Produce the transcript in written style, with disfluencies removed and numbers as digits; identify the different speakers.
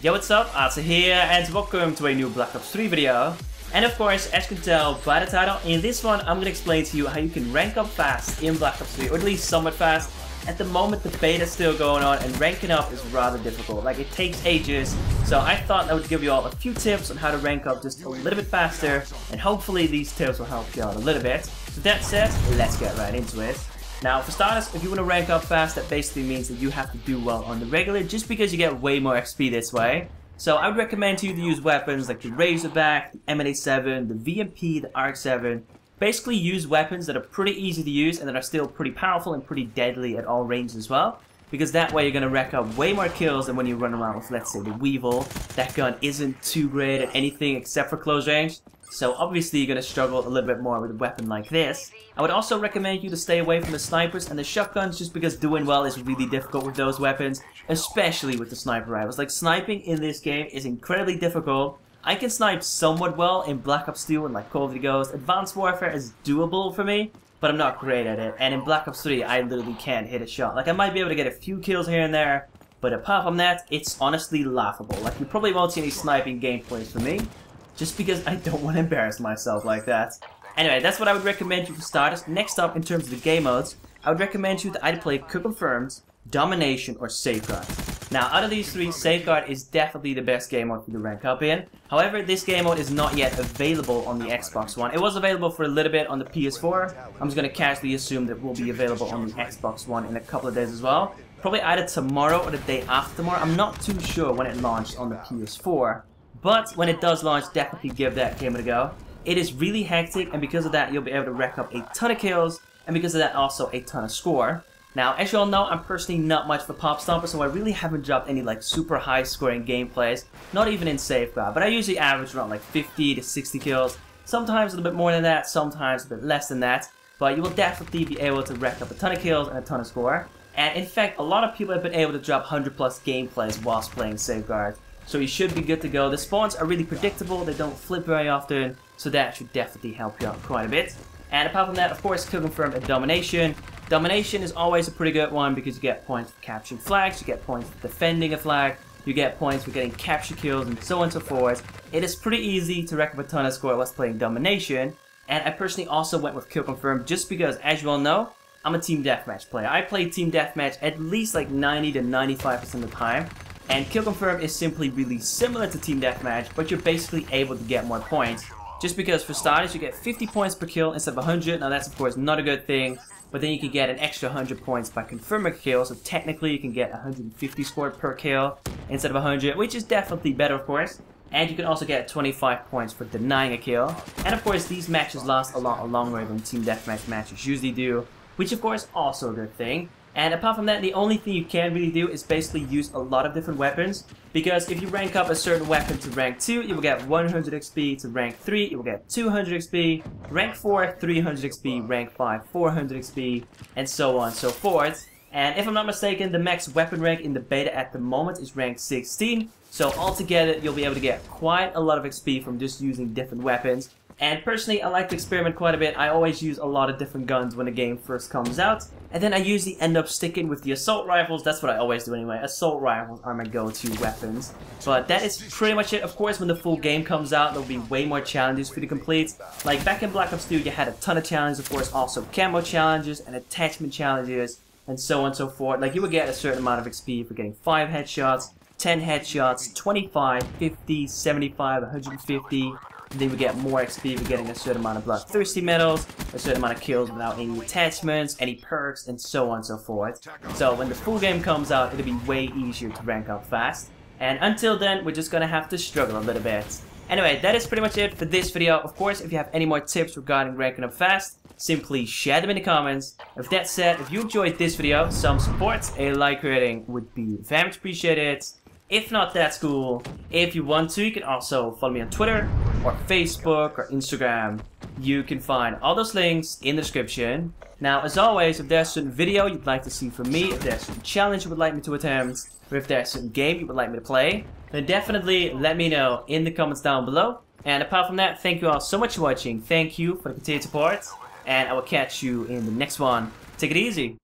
Speaker 1: Yo, what's up? Arthur here, and welcome to a new Black Ops 3 video. And of course, as you can tell by the title, in this one I'm gonna explain to you how you can rank up fast in Black Ops 3, or at least somewhat fast. At the moment the beta is still going on, and ranking up is rather difficult. Like, it takes ages, so I thought I would give you all a few tips on how to rank up just a little bit faster, and hopefully these tips will help you out a little bit. With that said, let's get right into it. Now, for starters, if you want to rank up fast, that basically means that you have to do well on the regular, just because you get way more XP this way. So I would recommend you to use weapons like the Razorback, the M87, the VMP, the ARC-7. Basically use weapons that are pretty easy to use and that are still pretty powerful and pretty deadly at all ranges as well. Because that way you're going to rack up way more kills than when you run around with, let's say, the Weevil. That gun isn't too great at anything except for close range. So obviously you're going to struggle a little bit more with a weapon like this. I would also recommend you to stay away from the snipers and the shotguns, just because doing well is really difficult with those weapons, especially with the sniper rifles. Like, sniping in this game is incredibly difficult. I can snipe somewhat well in Black Ops 2 and like Call of Duty Ghost. Advanced Warfare is doable for me, but I'm not great at it. And in Black Ops 3 I literally can't hit a shot. Like, I might be able to get a few kills here and there, but apart from that, it's honestly laughable. Like, you probably won't see any sniping gameplays from me, just because I don't want to embarrass myself like that. Anyway, that's what I would recommend you for starters. Next up, in terms of the game modes, I would recommend you to either play Confirmed, Domination, or Safeguard. Now, out of these three, Safeguard is definitely the best game mode for you to rank up in. However, this game mode is not yet available on the Xbox One. It was available for a little bit on the PS4. I'm just going to casually assume that it will be available on the Xbox One in a couple of days as well. Probably either tomorrow or the day after tomorrow. I'm not too sure when it launched on the PS4. But when it does launch, definitely give that game a go. It is really hectic, and because of that, you'll be able to rack up a ton of kills, and because of that, also a ton of score. Now, as you all know, I'm personally not much for Pop Stomper, so I really haven't dropped any like super high scoring gameplays, not even in Safeguard, but I usually average around like 50 to 60 kills, sometimes a little bit more than that, sometimes a bit less than that, but you will definitely be able to rack up a ton of kills and a ton of score. And in fact, a lot of people have been able to drop 100+ gameplays whilst playing Safeguard. So you should be good to go. The spawns are really predictable, they don't flip very often, so that should definitely help you out quite a bit. And apart from that, of course, Confirmed and Domination. Domination is always a pretty good one because you get points for capturing flags, you get points for defending a flag, you get points for getting capture kills, and so on and so forth. It is pretty easy to rack up a ton of score whilst playing Domination, and I personally also went with Confirmed just because, as you all know, I'm a Team Deathmatch player. I play Team Deathmatch at least like 90 to 95% of the time. And Confirmed is simply really similar to Team Deathmatch, but you're basically able to get more points. Just because, for starters, you get 50 points per kill instead of 100. Now, that's of course not a good thing, but then you can get an extra 100 points by confirming a kill, so technically you can get 150 scored per kill instead of 100, which is definitely better, of course. And you can also get 25 points for denying a kill. And of course, these matches last a lot longer than Team Deathmatch matches usually do, which of course also a good thing. And apart from that, the only thing you can really do is basically use a lot of different weapons. Because if you rank up a certain weapon to rank 2, you will get 100 XP. To rank 3, you will get 200 XP. Rank 4, 300 XP. Rank 5, 400 XP. And so on and so forth. And if I'm not mistaken, the max weapon rank in the beta at the moment is rank 16. So altogether, you'll be able to get quite a lot of XP from just using different weapons. And personally, I like to experiment quite a bit. I always use a lot of different guns when a game first comes out. And then I usually end up sticking with the assault rifles. That's what I always do anyway. Assault rifles are my go-to weapons. But that is pretty much it. Of course, when the full game comes out, there'll be way more challenges for you to complete. Like back in Black Ops 2, you had a ton of challenges. Of course, also camo challenges and attachment challenges and so on and so forth. Like, you would get a certain amount of XP for getting 5 headshots, 10 headshots, 25, 50, 75, 150. And then we get more XP for getting a certain amount of bloodthirsty medals, a certain amount of kills without any attachments, any perks, and so on and so forth. So when the full game comes out, it'll be way easier to rank up fast. And until then, we're just gonna have to struggle a little bit. Anyway, that is pretty much it for this video. Of course, if you have any more tips regarding ranking up fast, simply share them in the comments. With that said, if you enjoyed this video, some support, a like rating would be very much appreciated. If not, that's cool. If you want to, you can also follow me on Twitter, or Facebook, or Instagram. You can find all those links in the description. Now, as always, if there's a certain video you'd like to see from me, if there's a certain challenge you would like me to attempt, or if there's a certain game you would like me to play, then definitely let me know in the comments down below. And apart from that, thank you all so much for watching. Thank you for the continued support, and I will catch you in the next one. Take it easy.